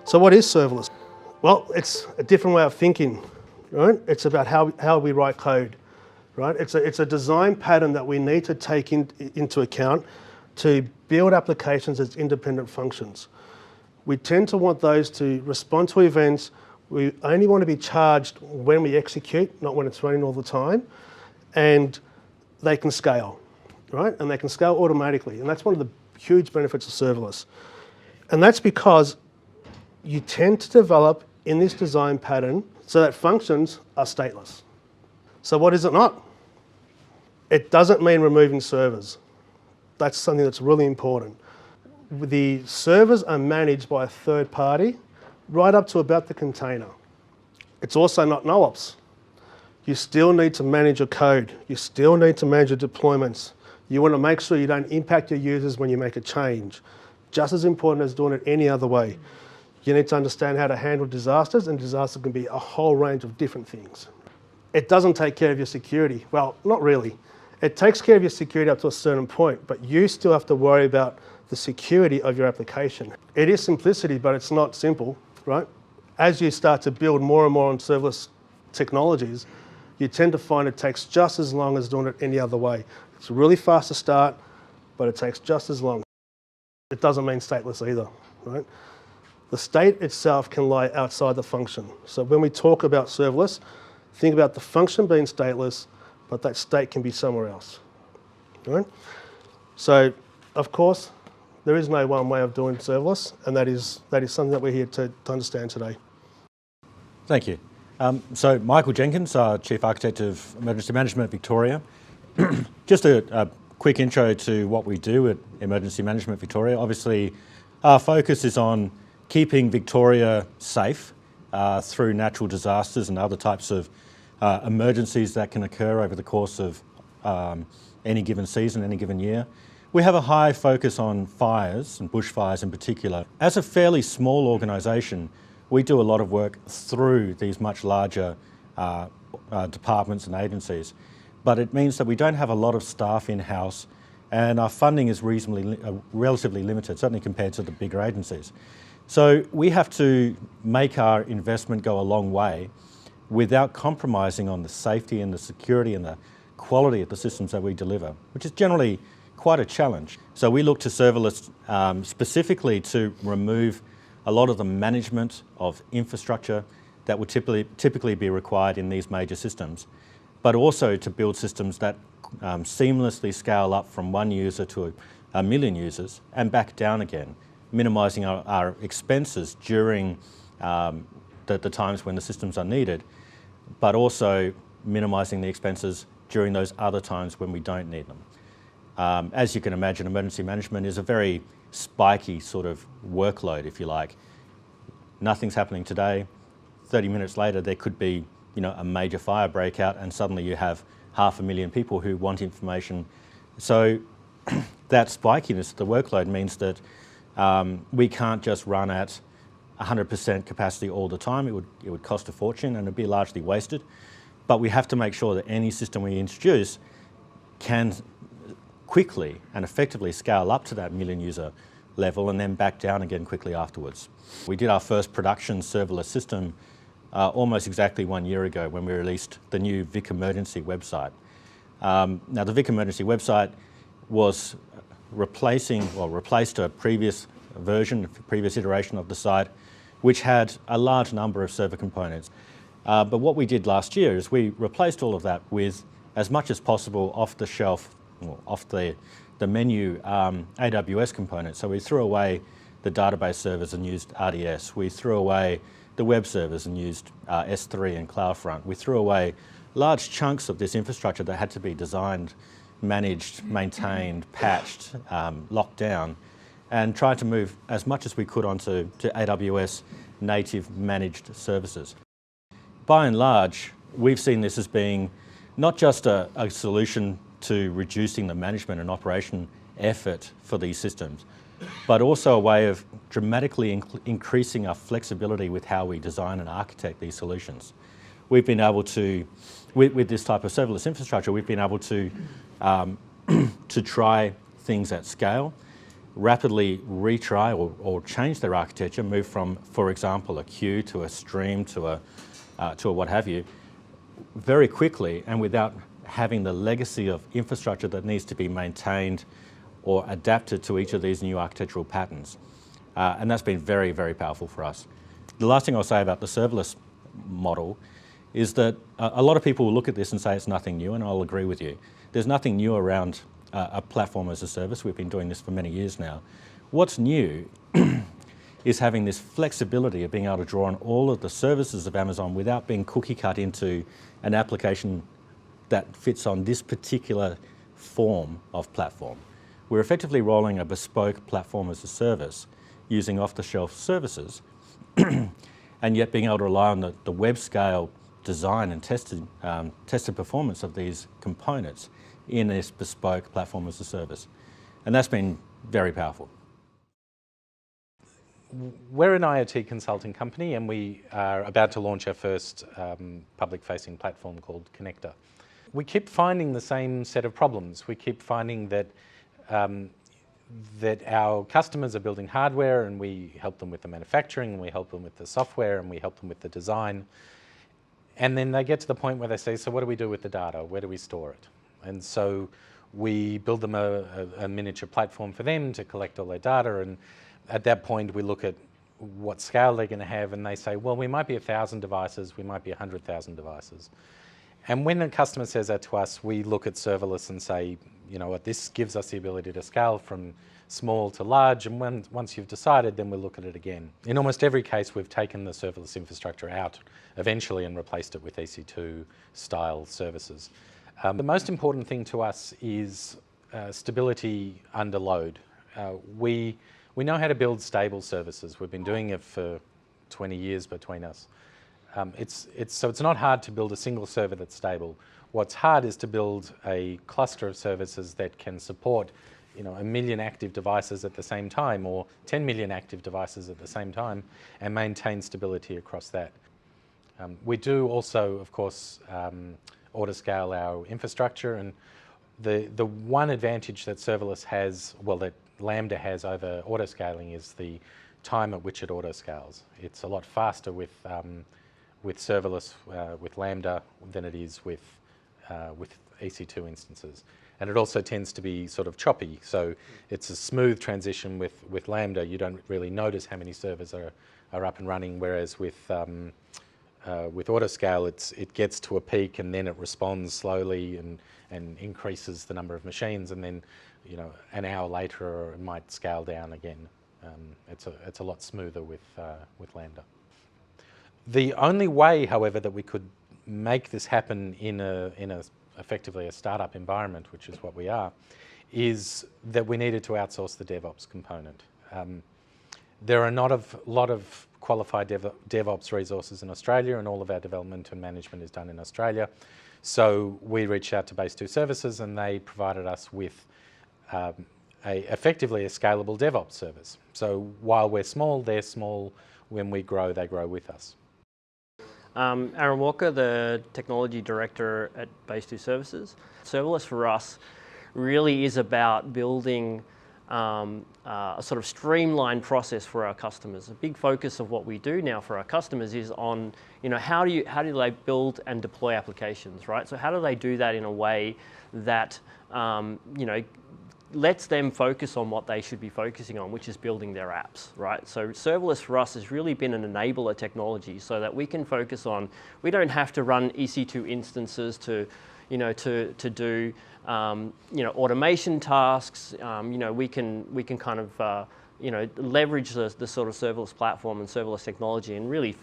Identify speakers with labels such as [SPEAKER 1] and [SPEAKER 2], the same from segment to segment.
[SPEAKER 1] So what is serverless? Well, it's a different way of thinking, right? It's about how we write code, right? It's a design pattern that we need to take into account to build applications as independent functions. We tend to want those to respond to events. We only want to be charged when we execute, not when it's running all the time. And they can scale, right? And they can scale automatically. And that's one of the huge benefits of serverless. And that's because you tend to develop in this design pattern so that functions are stateless. So what is it not? It doesn't mean removing servers. That's something that's really important. The servers are managed by a third party right up to about the container. It's also not no-ops. You still need to manage your code. You still need to manage your deployments. You want to make sure you don't impact your users when you make a change. Just as important as doing it any other way. You need to understand how to handle disasters, and disasters can be a whole range of different things. It doesn't take care of your security. Well, not really. It takes care of your security up to a certain point, but you still have to worry about the security of your application. It is simplicity, but it's not simple, right? As you start to build more and more on serverless technologies, you tend to find it takes just as long as doing it any other way. It's really fast to start, but it takes just as long. It doesn't mean stateless either, right? The state itself can lie outside the function. So when we talk about serverless, think about the function being stateless, but that state can be somewhere else, right? So, of course, there is no one way of doing serverless, and that is something that we're here to understand today.
[SPEAKER 2] Thank you. So Michael Jenkins, Chief Architect of Emergency Management Victoria. Just a quick intro to what we do at Emergency Management Victoria. Obviously, our focus is on keeping Victoria safe through natural disasters and other types of emergencies that can occur over the course of any given season, any given year. We have a high focus on fires and bushfires in particular. As a fairly small organisation, we do a lot of work through these much larger departments and agencies, but it means that we don't have a lot of staff in-house, and our funding is relatively limited, certainly compared to the bigger agencies. So we have to make our investment go a long way without compromising on the safety and the security and the quality of the systems that we deliver, which is generally quite a challenge. So we look to serverless specifically to remove a lot of the management of infrastructure that would typically be required in these major systems, but also to build systems that seamlessly scale up from 1 user to a million users and back down again, minimising our expenses during the times when the systems are needed, but also minimising the expenses during those other times when we don't need them. As you can imagine, emergency management is a very spiky sort of workload, if you like. Nothing's happening today. 30 minutes later, there could be, a major fire breakout, and suddenly you have 500,000 people who want information. So that spikiness of the workload means that we can't just run at 100% capacity all the time. It would cost a fortune and it'd be largely wasted. But we have to make sure that any system we introduce can quickly and effectively scale up to that million user level and then back down again quickly afterwards. We did our first production serverless system almost exactly 1 year ago when we released the new Vic Emergency website. Now the Vic Emergency website was replaced a previous version, a previous iteration of the site, which had a large number of server components. But what we did last year is we replaced all of that with, as much as possible, off-the-shelf, off the menu AWS components. So we threw away the database servers and used RDS. We threw away the web servers and used S3 and CloudFront. We threw away large chunks of this infrastructure that had to be designed, managed, maintained, patched, locked down, and tried to move as much as we could onto AWS native managed services. By and large, we've seen this as being not just a solution to reducing the management and operation effort for these systems, but also a way of dramatically increasing our flexibility with how we design and architect these solutions. We've been able to, with this type of serverless infrastructure, we've been able to try things at scale. rapidly retry or change their architecture, move from, for example, a queue to a stream to a what have you, very quickly and without having the legacy of infrastructure that needs to be maintained or adapted to each of these new architectural patterns. And that's been very, very powerful for us. The last thing I'll say about the serverless model is that a lot of people will look at this and say it's nothing new, and I'll agree with you. There's nothing new around a platform as a service. We've been doing this for many years now. What's new is having this flexibility of being able to draw on all of the services of Amazon without being cookie cut into an application that fits on this particular form of platform. We're effectively rolling a bespoke platform as a service using off-the-shelf services and yet being able to rely on the web scale design and tested performance of these components in this bespoke platform as a service. And that's been very powerful.
[SPEAKER 3] We're an IoT consulting company, and we are about to launch our first public-facing platform called Connector. We keep finding the same set of problems. We keep finding that that our customers are building hardware, and we help them with the manufacturing, and we help them with the software, and we help them with the design. And then they get to the point where they say, so what do we do with the data? Where do we store it? And so we build them a miniature platform for them to collect all their data, and at that point we look at what scale they're going to have, and they say, well, we might be 1,000 devices, we might be 100,000 devices. And when a customer says that to us, we look at serverless and say, you know what, this gives us the ability to scale from small to large, and once you've decided, then we'll look at it again. In almost every case, we've taken the serverless infrastructure out eventually and replaced it with EC2 style services. The most important thing to us is stability under load. We know how to build stable services. We've been doing it for 20 years between us. So it's not hard to build a single server that's stable. What's hard is to build a cluster of services that can support, you know, 1 million active devices at the same time, or 10 million active devices at the same time, and maintain stability across that. We do also, of course, auto-scale our infrastructure, and the one advantage that serverless has, well, that Lambda has over auto-scaling, is the time at which it auto-scales. It's a lot faster with serverless, with Lambda, than it is with EC2 instances. And it also tends to be sort of choppy, so it's a smooth transition with Lambda. You don't really notice how many servers are up and running, whereas with autoscale, it gets to a peak and then it responds slowly and increases the number of machines, and then, you know, an hour later it might scale down again. It's a lot smoother with Lambda. The only way, however, that we could make this happen in effectively a startup environment, which is what we are, is that we needed to outsource the DevOps component. There are not a lot of qualified DevOps resources in Australia, and all of our development and management is done in Australia. So we reached out to base2Services, and they provided us with effectively a scalable DevOps service. So while we're small, they're small. When we grow, they grow with us.
[SPEAKER 4] Erin Walker, the Technology Director at base2Services. Serverless for us really is about building a sort of streamlined process for our customers. A big focus of what we do now for our customers is on, you know, how do they build and deploy applications, right? So how do they do that in a way that, you know, lets them focus on what they should be focusing on, which is building their apps, right? So serverless for us has really been an enabler technology so that we can focus on, we don't have to run EC2 instances to, you know, to do, you know, automation tasks. You know, we can kind of, you know, leverage the sort of serverless platform and serverless technology, and really,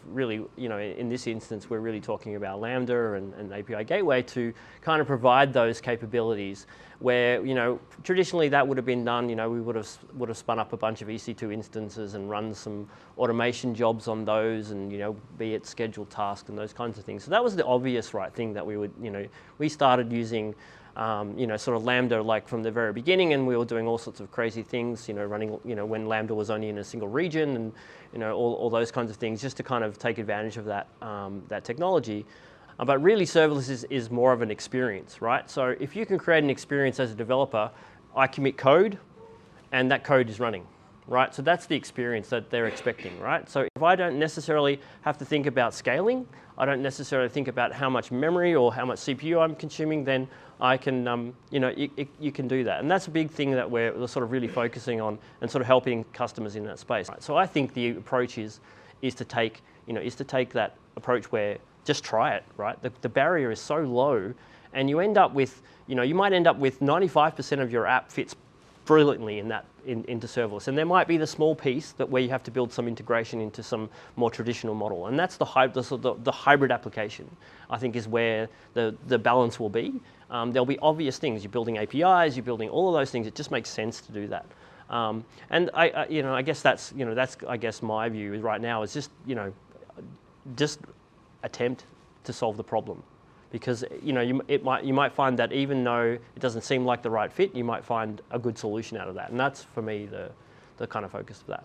[SPEAKER 4] you know, in this instance, we're really talking about Lambda and API Gateway to kind of provide those capabilities where, you know, traditionally that would have been done, you know, we would have spun up a bunch of EC2 instances and run some automation jobs on those, and, you know, be it scheduled tasks and those kinds of things. So that was the obvious right thing that we would, you know, we started using you know, sort of Lambda like from the very beginning, and we were doing all sorts of crazy things, you know, running, you know, when Lambda was only in a single region, and, you know, all those kinds of things, just to kind of take advantage of that, that technology. But really serverless is more of an experience, right? So if you can create an experience as a developer, I commit code, and that code is running, right? So that's the experience that they're expecting, right? So if I don't necessarily have to think about scaling, I don't necessarily think about how much memory or how much CPU I'm consuming, then I can, you can do that. And that's a big thing that we're sort of really focusing on and sort of helping customers in that space. Right? So I think the approach is to take that approach where just try it, right? The barrier is so low, and you end up with, you might end up with 95% of your app fits brilliantly into serverless, and there might be the small piece where you have to build some integration into some more traditional model, and that's the hybrid application. I think is where the balance will be. There'll be obvious things. You're building APIs, you're building all of those things. It just makes sense to do that. And I guess that's I guess my view is right now is just attempt to solve the problem. Because you might find that even though it doesn't seem like the right fit, you might find a good solution out of that, and that's for me the kind of focus of that.